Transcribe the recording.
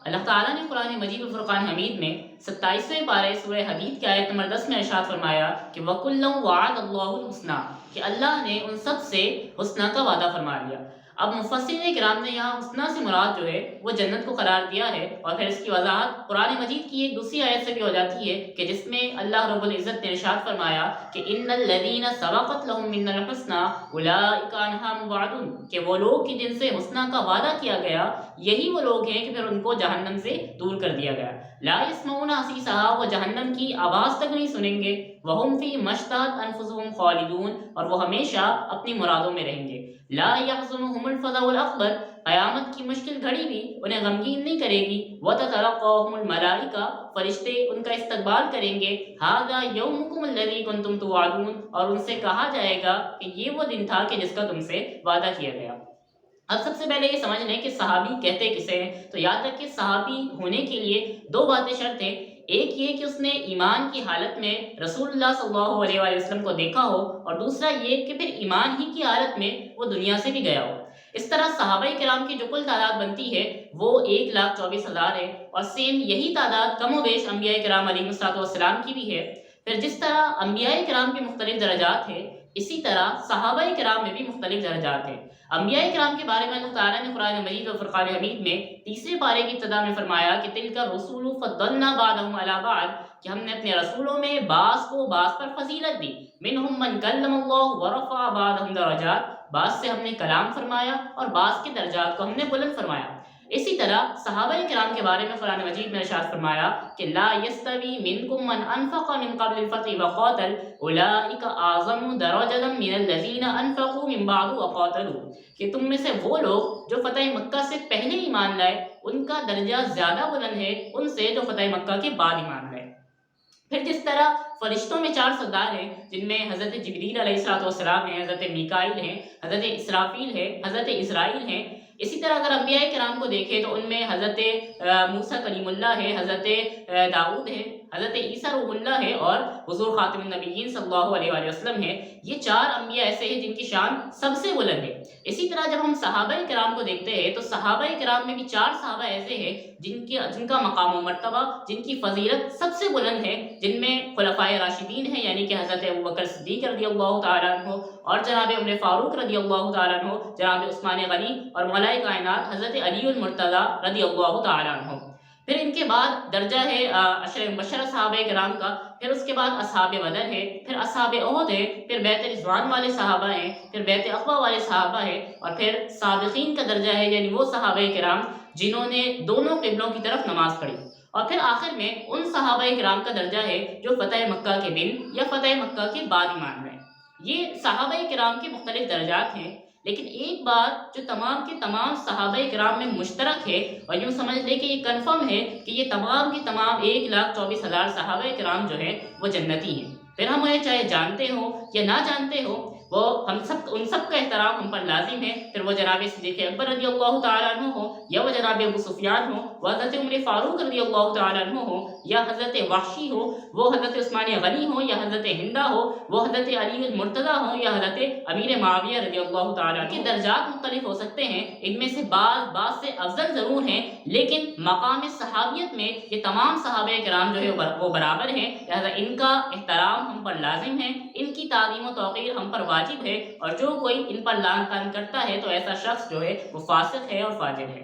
اللہ تعالیٰ نے قرآن مجید و فرقان حمید میں 27ویں پارے سورہ حدید کی آیت نمبر 10 میں ارشاد فرمایا کہ وَكُلًّا وَعَدَ اللَّهُ الْحُسْنَىٰ، کہ اللہ نے ان سب سے حسنہ کا وعدہ فرما لیا۔ اب مفسرین کرام نے یہاں حسنہ سے مراد جو ہے وہ جنت کو قرار دیا ہے، اور پھر اس کی وضاحت قرآن مجید کی ایک دوسری آیت سے بھی ہو جاتی ہے کہ جس میں اللہ رب العزت نے ارشاد فرمایا کہ ان الذین سبقت لهم منا الحسنى اولئک عنہا مبعدون، کہ وہ لوگ کہ جن سے حسنہ کا وعدہ کیا گیا یہی وہ لوگ ہیں کہ پھر ان کو جہنم سے دور کر دیا گیا۔ لا يسمعون حسیسہا، وہ جہنم کی آواز تک نہیں سنیں گے، وہم فی ما اشتہت انفسہم خالدون، اور وہ ہمیشہ اپنی مرادوں میں رہیں گے۔ لا يحزنهم الفزع الاکبر، قیامت کی مشکل گھڑی بھی انہیں غمگین نہیں کرے گی۔ وتتلقاهم الملائکہ، فرشتے ان کا استقبال کریں گے۔ ھذا یومکم الذی کنتم توعدون، اور ان سے کہا جائے گا کہ یہ وہ دن تھا کہ جس کا تم سے وعدہ کیا گیا۔ اب سب سے پہلے یہ سمجھ لیں کہ صحابی کہتے کسے ہیں، تو یاد رکھیں صحابی ہونے کے لیے دو باتیں شرط ہیں۔ ایک یہ کہ اس نے ایمان کی حالت میں رسول اللہ صلی اللہ علیہ وآلہ وسلم کو دیکھا ہو، اور دوسرا یہ کہ پھر ایمان ہی کی حالت میں وہ دنیا سے بھی گیا ہو۔ اس طرح صحابہ کرام کی جو کل تعداد بنتی ہے وہ 1,24,000 ہے، اور سیم یہی تعداد کم و بیش انبیاء کرام علیہ السلام کی بھی ہے۔ پھر جس طرح انبیاء کرام کے مختلف درجات ہیں، اسی طرح صحابہ کرام میں بھی مختلف درجات ہیں۔ انبیاء کرام کے بارے میں اللہ تعالیٰ نے قرآن مجید و فرقان حمید میں تیسرے پارے کی ابتدا میں فرمایا کہ تلک الرسول فضلنا بعضهم علی بعض، کہ ہم نے اپنے رسولوں میں بعض کو بعض پر فضیلت دی۔ منہم من کلم اللہ ورفع بعضهم درجات، بعض سے ہم نے کلام فرمایا اور بعض کے درجات کو ہم نے بلند فرمایا۔ اسی طرح صحابہ کرام کے بارے میں قرآن مجید میں ارشاد فرمایا کہ لا یستوی منکم من انفق من قبل الفتح وقاتل اولئک اعظم درجۃ من الذین انفقوا من بعد وقاتلوا، کہ تم میں سے وہ لوگ جو فتح مکہ سے پہلے ایمان لائے ان کا درجہ زیادہ بلند ہے ان سے جو فتح مکہ کے بعد ایمان لائے۔ پھر جس طرح فرشتوں میں 4 سردار ہیں جن میں حضرت جبریل علیہ السلام ہیں، حضرت میکائیل ہیں، حضرت اسرافیل ہیں، حضرت اسرائیل ہیں۔ اسی طرح اگر انبیاء کرام کو دیکھیں تو ان میں حضرت موسیٰ کلیم اللہ ہے، حضرت داؤد ہے، حضرت عیسیٰ روح اللہ ہے، اور حضور خاتم النبیین صلی اللہ علیہ وآلہ وسلم ہے۔ یہ 4 انبیاء ایسے ہیں جن کی شان سب سے بلند ہے۔ اسی طرح جب ہم صحابہ کرام کو دیکھتے ہیں تو صحابہ کرام میں بھی 4 صحابہ ایسے ہیں جن کا مقام و مرتبہ، جن کی فضیلت سب سے بلند ہے، جن میں خلفائے راشدین ہیں، یعنی کہ حضرت ابوبکر صدیق رضی اللہ تعالیٰ عنہ، اور جناب عمر فاروق رضی اللہ تعالیٰ عنہ، جناب عثمان غنی، اور مولا کائنات حضرت علی المرتضیٰ رضی اللہ تعالیٰ عنہ۔ پھر ان کے بعد درجہ ہے عشر مبشرہ صحابہ کرام کا، پھر اس کے بعد اصحاب بدر ہے، پھر اصحاب احد ہے، پھر بیعت رضوان والے صحابہ ہیں، پھر بیعت عقبہ والے صحابہ ہیں، اور پھر سابقین کا درجہ ہے، یعنی وہ صحابہ کرام جنہوں نے دونوں قبلوں کی طرف نماز پڑھی، اور پھر آخر میں ان صحابہ کرام کا درجہ ہے جو فتح مکہ کے دن یا فتح مکہ کے بعد ایمان لائے۔ یہ صحابہ کرام کے مختلف درجات ہیں، لیکن ایک بات جو تمام کے تمام صحابہ کرام میں مشترک ہے، اور یوں سمجھ لے کہ یہ کنفرم ہے کہ یہ تمام کے تمام 1,24,000 صحابہ کرام جو ہیں وہ جنتی ہیں۔ پھر ہم انہیں چاہے جانتے ہوں یا نہ جانتے ہوں، وہ ان سب کا احترام ہم پر لازم ہے۔ پھر وہ جناب صدیق اکبر رضی اللہ تعالیٰ عنہ ہو، یا وہ جناب ابو سفیان ہو، وہ حضرت عمر فاروق رضی اللہ تعالیٰ عنہ ہو، یا حضرت وحشی ہو، وہ حضرت عثمان غنی ہو، یا حضرت ہندہ ہو، وہ حضرت علی المرتضیٰ ہو، یا حضرت امیر معاویہ رضی اللہ تعالیٰ عنہ۔ کے درجات مختلف ہو سکتے ہیں، ان میں سے بعض سے افضل ضرور ہیں، لیکن مقام صحابیت میں یہ تمام صحابہ کرام جو ہے وہ برابر ہیں، لہذا ان کا احترام ہم پر لازم ہے، ان کی تعظیم و توقیر ہم پر واجب ہے، اور جو کوئی ان پر لعن طعن کرتا ہے تو ایسا شخص جو ہے وہ فاسق ہے اور فاجر ہے۔